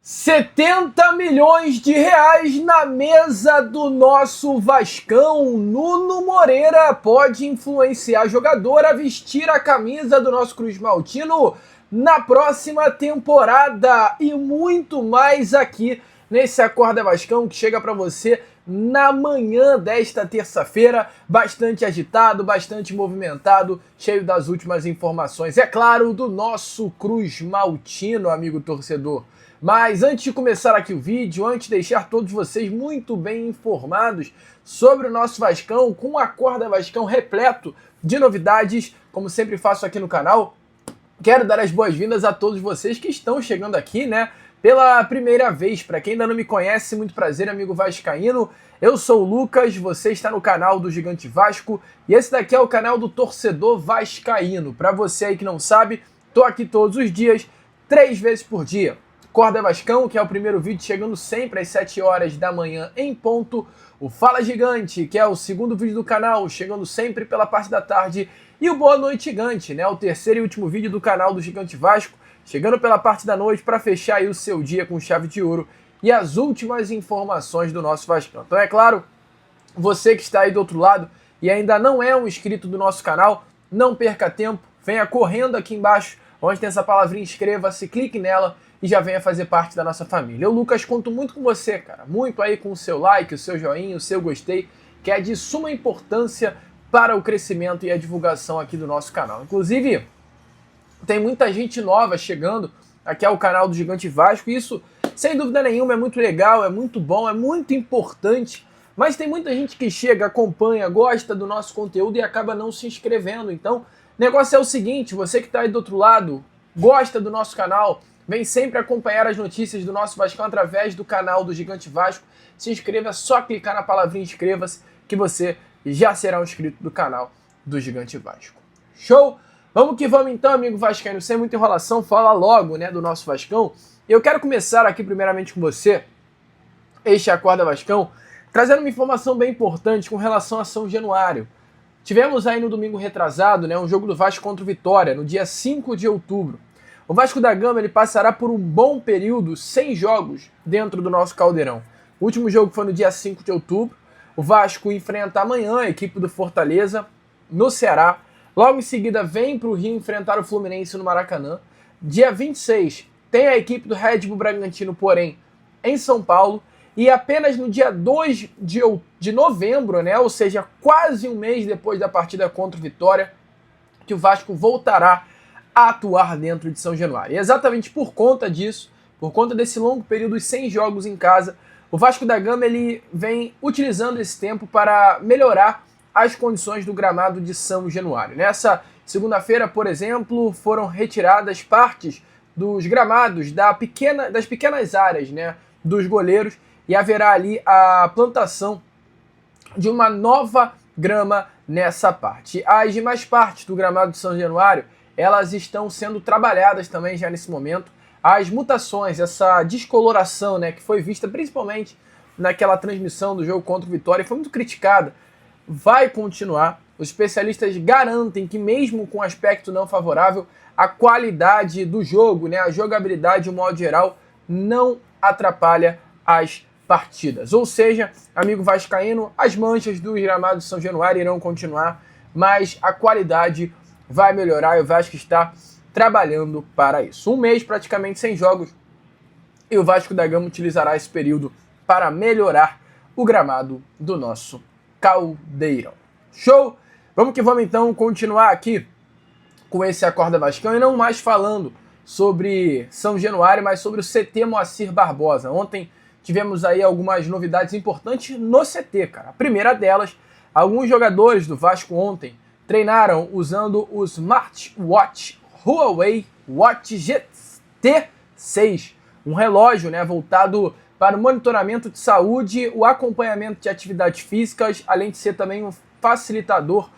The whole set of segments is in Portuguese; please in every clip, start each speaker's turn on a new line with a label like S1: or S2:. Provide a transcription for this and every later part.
S1: 70 milhões de reais na mesa do nosso Vascão. Nuno Moreira pode influenciar jogador a vestir a camisa do nosso Cruz Maltino na próxima temporada. E muito mais aqui nesse Acorda Vascão que chega para você na manhã desta terça-feira, bastante agitado, bastante movimentado, cheio das últimas informações, é claro, do nosso Cruz Maltino, amigo torcedor. Mas antes de começar aqui o vídeo, antes de deixar todos vocês muito bem informados sobre o nosso Vascão, com o Acorda Vascão repleto de novidades, como sempre faço aqui no canal, quero dar as boas-vindas a todos vocês que estão chegando aqui, né, pela primeira vez. Para quem ainda não me conhece, muito prazer, amigo vascaíno. Eu sou o Lucas, você está no canal do Gigante Vasco e esse daqui é o canal do Torcedor Vascaíno. Para você aí que não sabe, tô aqui todos os dias, 3 vezes por dia. Acorda Vascão, que é o primeiro vídeo, chegando sempre às 7 horas da manhã em ponto. O Fala Gigante, que é o segundo vídeo do canal, chegando sempre pela parte da tarde. E o Boa Noite Gigante, né, o terceiro e último vídeo do canal do Gigante Vasco, chegando pela parte da noite para fechar aí o seu dia com chave de ouro e as últimas informações do nosso Vascão. Então é claro, você que está aí do outro lado e ainda não é um inscrito do nosso canal, não perca tempo, venha correndo aqui embaixo, onde tem essa palavrinha inscreva-se, clique nela e já venha fazer parte da nossa família. Eu, Lucas, conto muito com você, cara, muito aí com o seu like, o seu joinha, o seu gostei, que é de suma importância para o crescimento e a divulgação aqui do nosso canal. Inclusive, tem muita gente nova chegando aqui ao canal do Gigante Vasco, e isso, sem dúvida nenhuma, é muito legal, é muito bom, é muito importante, mas tem muita gente que chega, acompanha, gosta do nosso conteúdo e acaba não se inscrevendo. Então, o negócio é o seguinte, você que está aí do outro lado, gosta do nosso canal, vem sempre acompanhar as notícias do nosso Vascão através do canal do Gigante Vasco, se inscreva, é só clicar na palavrinha inscreva-se que você já será um inscrito do canal do Gigante Vasco. Show? Vamos que vamos então, amigo vascaíno, sem muita enrolação, fala logo, né, do nosso Vascão. Eu quero começar aqui primeiramente com você, este Acorda Vascão, trazendo uma informação bem importante com relação a São Januário. Tivemos aí no domingo retrasado, né, um jogo do Vasco contra o Vitória, no dia 5 de outubro. O Vasco da Gama ele passará por um bom período sem jogos dentro do nosso Caldeirão. O último jogo foi no dia 5 de outubro. O Vasco enfrenta amanhã a equipe do Fortaleza no Ceará. Logo em seguida vem para o Rio enfrentar o Fluminense no Maracanã. Dia 26 tem a equipe do Red Bull Bragantino, porém, em São Paulo. E apenas no dia 2 de novembro, né, ou seja, quase um mês depois da partida contra o Vitória, que o Vasco voltará a atuar dentro de São Januário. E exatamente por conta disso, por conta desse longo período sem jogos em casa, o Vasco da Gama ele vem utilizando esse tempo para melhorar as condições do gramado de São Januário. Nessa segunda-feira, por exemplo, foram retiradas partes dos gramados das pequenas áreas, né, dos goleiros, e haverá ali a plantação de uma nova grama nessa parte. As demais partes do gramado de São Januário, elas estão sendo trabalhadas também já nesse momento. As mutações, essa descoloração, né, que foi vista principalmente naquela transmissão do jogo contra o Vitória, foi muito criticada, vai continuar. Os especialistas garantem que mesmo com aspecto não favorável, a qualidade do jogo, né, a jogabilidade, de um modo geral, não atrapalha as partidas. Ou seja, amigo vascaíno, as manchas do gramado de São Januário irão continuar, mas a qualidade vai melhorar e o Vasco está trabalhando para isso. Um mês praticamente sem jogos e o Vasco da Gama utilizará esse período para melhorar o gramado do nosso Caldeirão. Show? Vamos que vamos então continuar aqui com esse Acorda Vascão e não mais falando sobre São Januário, mas sobre o CT Moacir Barbosa. Ontem tivemos aí algumas novidades importantes no CT, cara. A primeira delas, alguns jogadores do Vasco ontem treinaram usando o smartwatch Huawei Watch GT6, um relógio, né, voltado para o monitoramento de saúde, o acompanhamento de atividades físicas, além de ser também um facilitador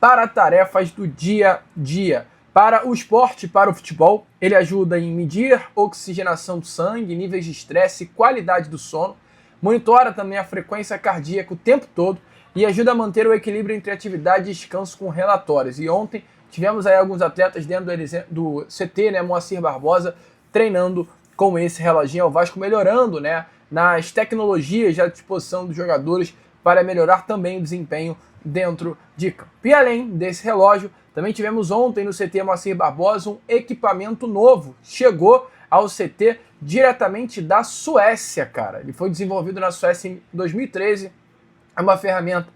S1: para tarefas do dia a dia. Para o esporte, para o futebol, ele ajuda em medir oxigenação do sangue, níveis de estresse e qualidade do sono, monitora também a frequência cardíaca o tempo todo e ajuda a manter o equilíbrio entre atividade e descanso com relatórios. E ontem tivemos aí alguns atletas dentro do CT, né, Moacir Barbosa, treinando com esse reloginho, é o Vasco melhorando, né, nas tecnologias à disposição dos jogadores para melhorar também o desempenho dentro de campo. E além desse relógio, também tivemos ontem no CT Moacir Barbosa um equipamento novo. Chegou ao CT diretamente da Suécia, cara. Ele foi desenvolvido na Suécia em 2013. É uma ferramenta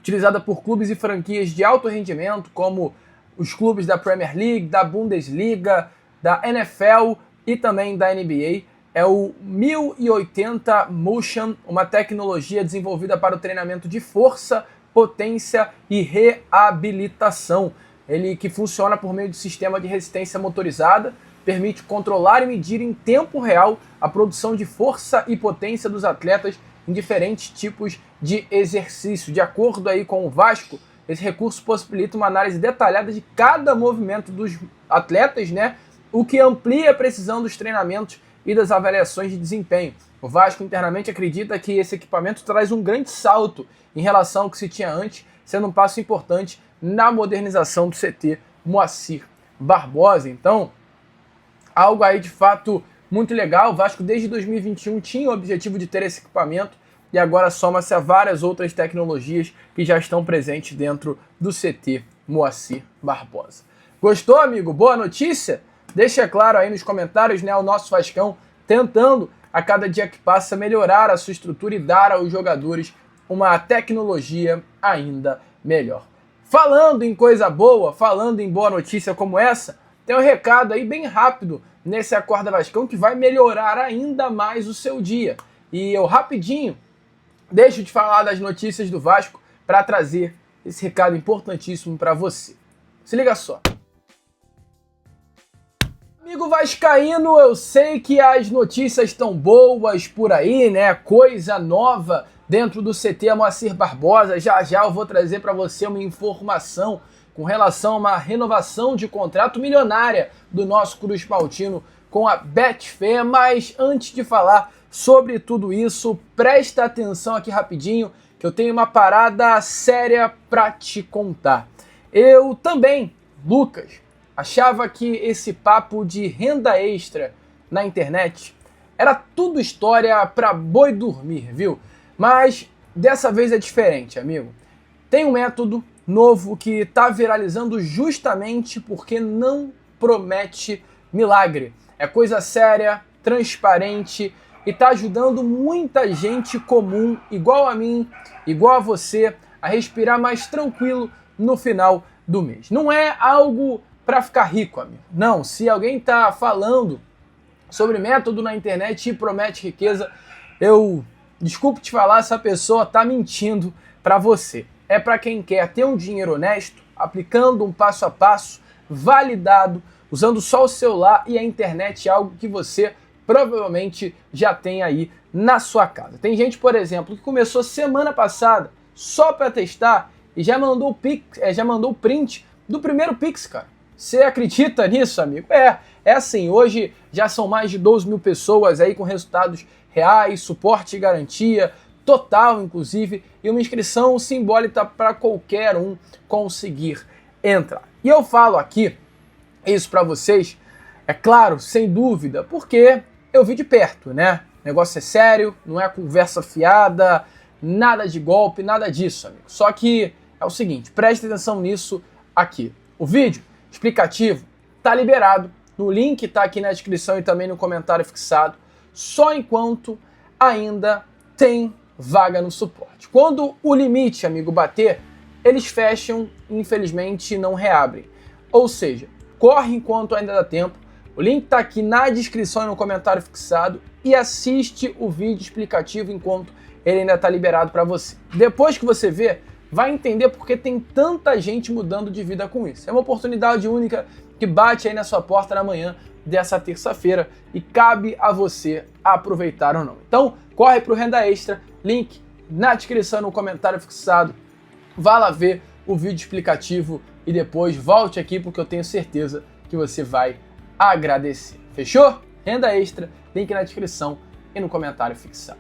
S1: utilizada por clubes e franquias de alto rendimento, como os clubes da Premier League, da Bundesliga, da NFL e também da NBA. É o 1080 Motion, uma tecnologia desenvolvida para o treinamento de força, potência e reabilitação. Ele que funciona por meio de sistema de resistência motorizada, permite controlar e medir em tempo real a produção de força e potência dos atletas em diferentes tipos de exercício. De acordo aí com o Vasco, esse recurso possibilita uma análise detalhada de cada movimento dos atletas, né? O que amplia a precisão dos treinamentos e das avaliações de desempenho. O Vasco internamente acredita que esse equipamento traz um grande salto em relação ao que se tinha antes, sendo um passo importante na modernização do CT Moacir Barbosa. Então, algo aí de fato muito legal. O Vasco desde 2021 tinha o objetivo de ter esse equipamento e agora soma-se a várias outras tecnologias que já estão presentes dentro do CT Moacir Barbosa. Gostou, amigo? Boa notícia? Deixa claro aí nos comentários, né, o nosso Vascão tentando a cada dia que passa melhorar a sua estrutura e dar aos jogadores uma tecnologia ainda melhor. Falando em coisa boa, falando em boa notícia como essa, tem um recado aí bem rápido nesse Acorda Vascão que vai melhorar ainda mais o seu dia. E eu rapidinho deixo de falar das notícias do Vasco para trazer esse recado importantíssimo para você. Se liga só. Amigo vascaíno, eu sei que as notícias estão boas por aí, né? Coisa nova dentro do CT Moacir Barbosa. Já já eu vou trazer para você uma informação com relação a uma renovação de contrato milionária do nosso Cruz Maltino com a Betfair. Mas antes de falar sobre tudo isso, presta atenção aqui rapidinho, que eu tenho uma parada séria para te contar. Eu também, Lucas, achava que esse papo de renda extra na internet era tudo história para boi dormir, viu? Mas dessa vez é diferente, amigo. Tem um método novo que está viralizando justamente porque não promete milagre. É coisa séria, transparente e está ajudando muita gente comum, igual a mim, igual a você, a respirar mais tranquilo no final do mês. Não é algo para ficar rico, amigo. Não, se alguém está falando sobre método na internet e promete riqueza, desculpe te falar, essa pessoa está mentindo para você. É para quem quer ter um dinheiro honesto, aplicando um passo a passo, validado, usando só o celular e a internet, algo que você provavelmente já tem aí na sua casa. Tem gente, por exemplo, que começou semana passada só para testar e já mandou o print do primeiro Pix, cara. Você acredita nisso, amigo? É assim, hoje já são mais de 12 mil pessoas aí com resultados reais, suporte e garantia, total inclusive, e uma inscrição simbólica para qualquer um conseguir entrar. E eu falo aqui isso para vocês, é claro, sem dúvida, porque eu vi de perto, né? O negócio é sério, não é conversa fiada, nada de golpe, nada disso, amigo. Só que é o seguinte, preste atenção nisso aqui. O vídeo explicativo tá liberado, no link tá aqui na descrição e também no comentário fixado, só enquanto ainda tem vaga no suporte. Quando o limite, amigo, bater, eles fecham e infelizmente não reabrem. Ou seja, corre enquanto ainda dá tempo, o link tá aqui na descrição e no comentário fixado e assiste o vídeo explicativo enquanto ele ainda tá liberado para você. Depois que você vê, vai entender porque tem tanta gente mudando de vida com isso. É uma oportunidade única que bate aí na sua porta na manhã dessa terça-feira e cabe a você aproveitar ou não. Então, corre pro Renda Extra, link na descrição e no comentário fixado. Vá lá ver o vídeo explicativo e depois volte aqui porque eu tenho certeza que você vai agradecer. Fechou? Renda Extra, link na descrição e no comentário fixado.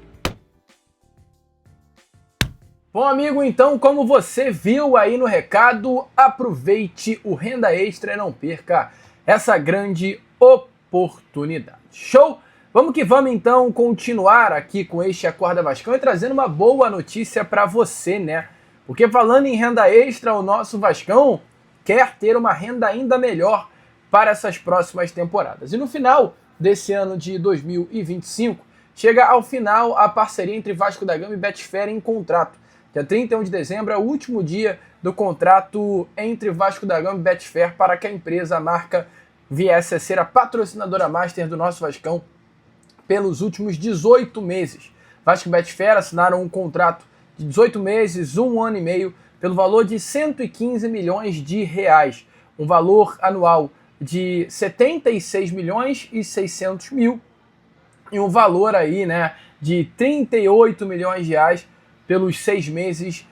S1: Bom, amigo, então, como você viu aí no recado, aproveite o Renda Extra e não perca essa grande oportunidade. Show? Vamos que vamos então continuar aqui com este Acorda Vascão e trazendo uma boa notícia para você, né? Porque falando em renda extra, o nosso Vascão quer ter uma renda ainda melhor para essas próximas temporadas. E no final desse ano de 2025, chega ao final a parceria entre Vasco da Gama e Betfair em contrato. Dia 31 de dezembro é o último dia do contrato entre Vasco da Gama e Betfair para que a empresa, a marca, viesse a ser a patrocinadora master do nosso Vascão pelos últimos 18 meses. Vasco e Betfair assinaram um contrato de 18 meses, 1 ano e meio, pelo valor de 115 milhões de reais. Um valor anual de 76 milhões e 600 mil e um valor aí, né, de 38 milhões de reais pelos 6 meses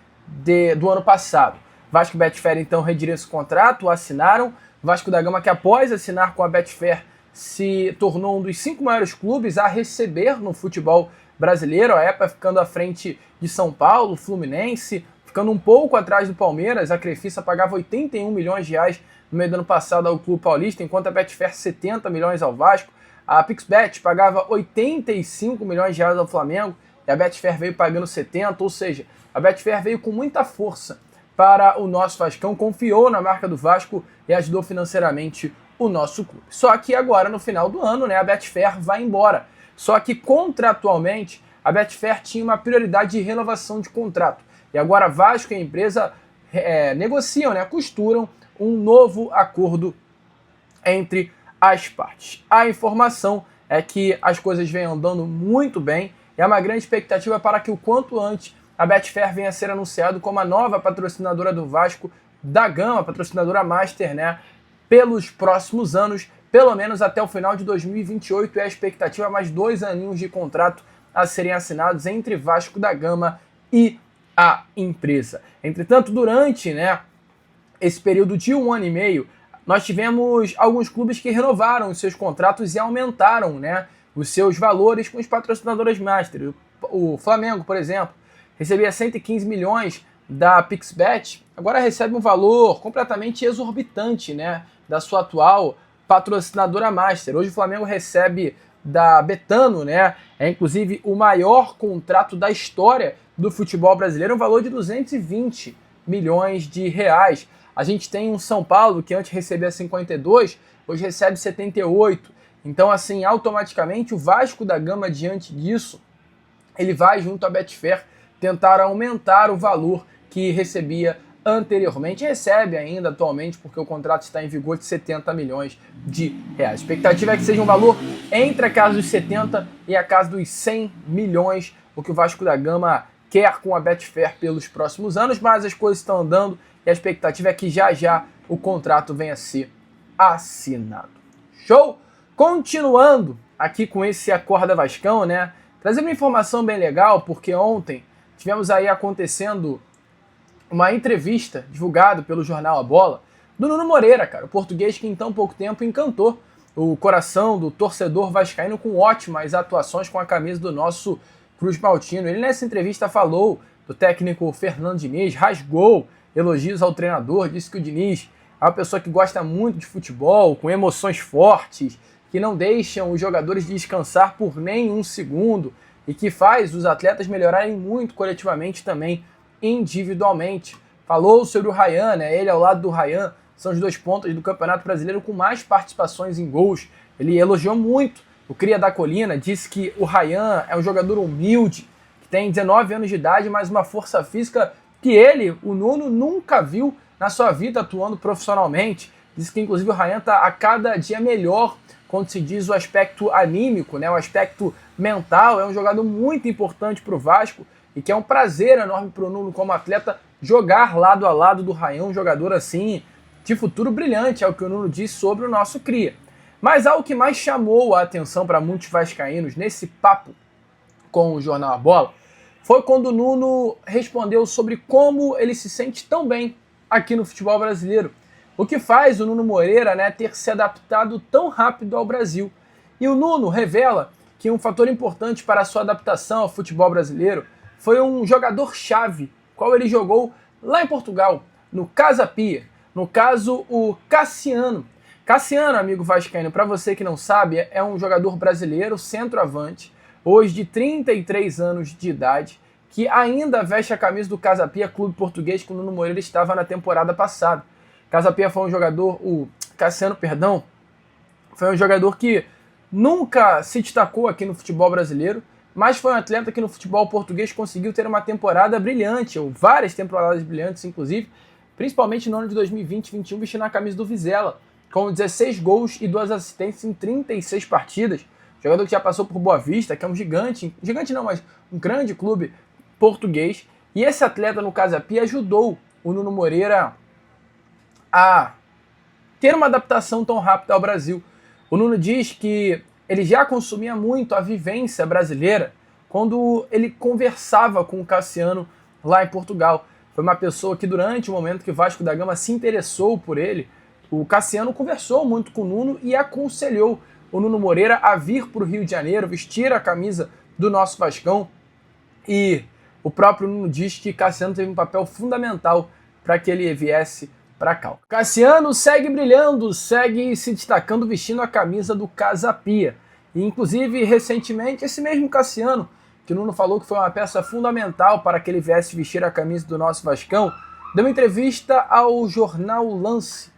S1: do ano passado. Vasco e Betfair então rediriram esse contrato, assinaram. Vasco da Gama, que após assinar com a Betfair se tornou um dos 5 maiores clubes a receber no futebol brasileiro, a EPA ficando à frente de São Paulo, Fluminense, ficando um pouco atrás do Palmeiras. A Crefisa pagava 81 milhões de reais no meio do ano passado ao Clube Paulista, enquanto a Betfair 70 milhões ao Vasco. A Pixbet pagava 85 milhões de reais ao Flamengo e a Betfair veio pagando 70, ou seja, a Betfair veio com muita força para o nosso Vascão, confiou na marca do Vasco e ajudou financeiramente o nosso clube. Só que agora, no final do ano, né, a Betfair vai embora. Só que contratualmente, a Betfair tinha uma prioridade de renovação de contrato. E agora Vasco e a empresa negociam, né, costuram um novo acordo entre as partes. A informação é que as coisas vêm andando muito bem e há uma grande expectativa para que o quanto antes a Betfair venha a ser anunciado como a nova patrocinadora do Vasco da Gama, patrocinadora master, né, pelos próximos anos, pelo menos até o final de 2028, é a expectativa, mais 2 aninhos de contrato a serem assinados entre Vasco da Gama e a empresa. Entretanto, durante, né, esse período de 1 ano e meio, nós tivemos alguns clubes que renovaram os seus contratos e aumentaram, né, os seus valores com os patrocinadoras master. O Flamengo, por exemplo, recebia 115 milhões da Pixbet, agora recebe um valor completamente exorbitante, né, da sua atual patrocinadora master. Hoje o Flamengo recebe da Betano, né, é inclusive o maior contrato da história do futebol brasileiro, um valor de 220 milhões de reais. A gente tem um São Paulo que antes recebia 52, hoje recebe 78. Então, assim, automaticamente o Vasco da Gama, diante disso, ele vai junto à Betfair tentar aumentar o valor que recebia anteriormente, recebe ainda atualmente, porque o contrato está em vigor, de 70 milhões de reais. A expectativa é que seja um valor entre a casa dos 70 e a casa dos 100 milhões, o que o Vasco da Gama quer com a Betfair pelos próximos anos, mas as coisas estão andando e a expectativa é que já já o contrato venha a ser assinado. Show? Continuando aqui com esse Acorda Vascão, né? Trazendo uma informação bem legal, porque ontem tivemos aí acontecendo uma entrevista divulgada pelo jornal A Bola do Nuno Moreira, cara, o português que em tão pouco tempo encantou o coração do torcedor vascaíno com ótimas atuações com a camisa do nosso Cruz Maltino. Ele nessa entrevista falou do técnico Fernando Diniz, rasgou elogios ao treinador, disse que o Diniz é uma pessoa que gosta muito de futebol, com emoções fortes, que não deixam os jogadores descansar por nem um segundo e que faz os atletas melhorarem muito coletivamente também, individualmente. Falou sobre o Ryan, né? Ele ao lado do Ryan são os 2 pontas do Campeonato Brasileiro com mais participações em gols. Ele elogiou muito o Cria da Colina, disse que o Ryan é um jogador humilde, que tem 19 anos de idade, mas uma força física que ele, o Nuno, nunca viu na sua vida atuando profissionalmente. Disse que inclusive o Ryan está a cada dia melhor quando se diz o aspecto anímico, né? O aspecto mental. É um jogador muito importante para o Vasco e que é um prazer enorme para o Nuno como atleta jogar lado a lado do Ryan, um jogador assim de futuro brilhante, é o que o Nuno disse sobre o nosso Cria. Mas algo que mais chamou a atenção para muitos vascaínos nesse papo com o jornal A Bola foi quando o Nuno respondeu sobre como ele se sente tão bem aqui no futebol brasileiro. O que faz o Nuno Moreira, né, ter se adaptado tão rápido ao Brasil. E o Nuno revela que um fator importante para a sua adaptação ao futebol brasileiro foi um jogador-chave, qual ele jogou lá em Portugal, no Casa Pia. No caso, o Cassiano. Cassiano, amigo vascaíno, para você que não sabe, é um jogador brasileiro, centroavante, hoje de 33 anos de idade, que ainda veste a camisa do Casa Pia, clube português, que o Nuno Moreira estava na temporada passada. Casa Pia foi um jogador, o Cassiano, perdão, foi um jogador que nunca se destacou aqui no futebol brasileiro, mas foi um atleta que no futebol português conseguiu ter uma temporada brilhante, ou várias temporadas brilhantes, inclusive, principalmente no ano de 2020-21, vestindo a camisa do Vizela, com 16 gols e 2 assistências em 36 partidas. Jogador que já passou por Boa Vista, que é um gigante não, mas um grande clube português. E esse atleta no Casa Pia ajudou o Nuno Moreira a ter uma adaptação tão rápida ao Brasil. O Nuno diz que ele já consumia muito a vivência brasileira quando ele conversava com o Cassiano lá em Portugal. Foi uma pessoa que durante o momento que o Vasco da Gama se interessou por ele, o Cassiano conversou muito com o Nuno e aconselhou o Nuno Moreira a vir para o Rio de Janeiro, vestir a camisa do nosso Vascão. E o próprio Nuno diz que Cassiano teve um papel fundamental para que ele viesse para cá. Cassiano segue brilhando, segue se destacando vestindo a camisa do Casa Pia. E inclusive, recentemente, esse mesmo Cassiano, que o Nuno falou que foi uma peça fundamental para que ele viesse vestir a camisa do nosso Vascão, deu uma entrevista ao jornal Lance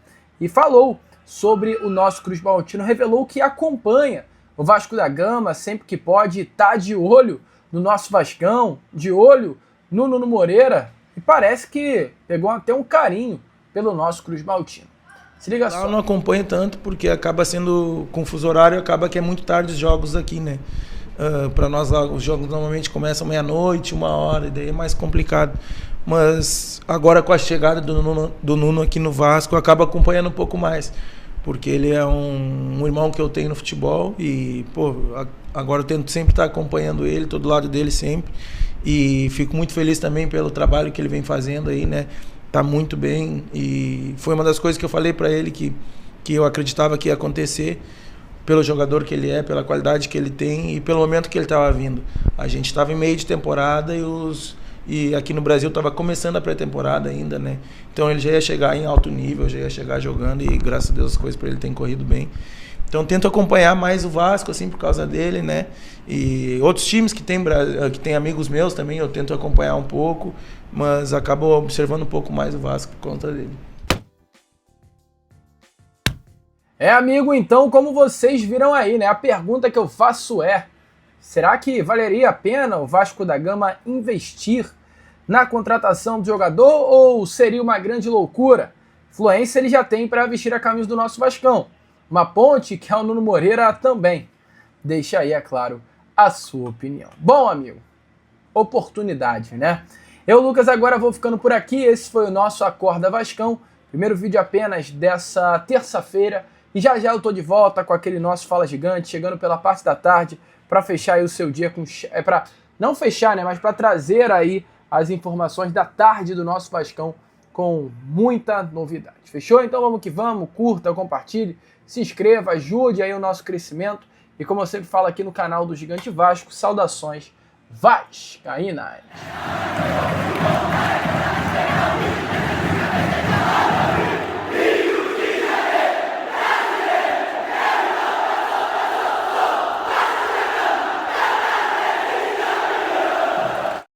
S1: e falou sobre o nosso Cruz Maltino, revelou que acompanha o Vasco da Gama sempre que pode, está de olho no nosso Vascão, de olho no Nuno Moreira, e parece que pegou até um carinho pelo nosso Cruz Maltino. Se liga só.
S2: Eu não acompanho tanto porque acaba sendo confuso horário, acaba que é muito tarde os jogos aqui, né? Para nós lá, os jogos normalmente começam meia-noite, 1h, e daí é mais complicado. Mas agora com a chegada do Nuno aqui no Vasco, eu acabo acompanhando um pouco mais, porque ele é um irmão que eu tenho no futebol e, pô, agora eu tento sempre estar acompanhando ele, tô do lado dele sempre, e fico muito feliz também pelo trabalho que ele vem fazendo aí, né? Tá muito bem, e foi uma das coisas que eu falei para ele que eu acreditava que ia acontecer, pelo jogador que ele é, pela qualidade que ele tem e pelo momento que ele estava vindo. A gente estava em meio de temporada e aqui no Brasil estava começando a pré-temporada ainda, né? Então ele já ia chegar em alto nível, já ia chegar jogando e graças a Deus as coisas para ele têm corrido bem. Então tento acompanhar mais o Vasco, assim, por causa dele, né? E outros times que tem amigos meus também, eu tento acompanhar um pouco, mas acabo observando um pouco mais o Vasco por conta dele.
S1: Amigo, então, como vocês viram aí, né? A pergunta que eu faço é: será que valeria a pena o Vasco da Gama investir na contratação do jogador ou seria uma grande loucura? Influência ele já tem para vestir a camisa do nosso Vascão. Uma ponte que é o Nuno Moreira também. Deixa aí, é claro, a sua opinião. Bom, amigo, oportunidade, né? Eu, Lucas, agora vou ficando por aqui. Esse foi o nosso Acorda Vascão. Primeiro vídeo apenas dessa terça-feira. E já já eu tô de volta com aquele nosso Fala Gigante, chegando pela parte da tarde para fechar aí o seu dia com... para não fechar, né? Mas para trazer aí as informações da tarde do nosso Vascão com muita novidade. Fechou? Então vamos que vamos. Curta, compartilhe, se inscreva, ajude aí o nosso crescimento. E como eu sempre falo aqui no canal do Gigante Vasco, saudações vascaínas.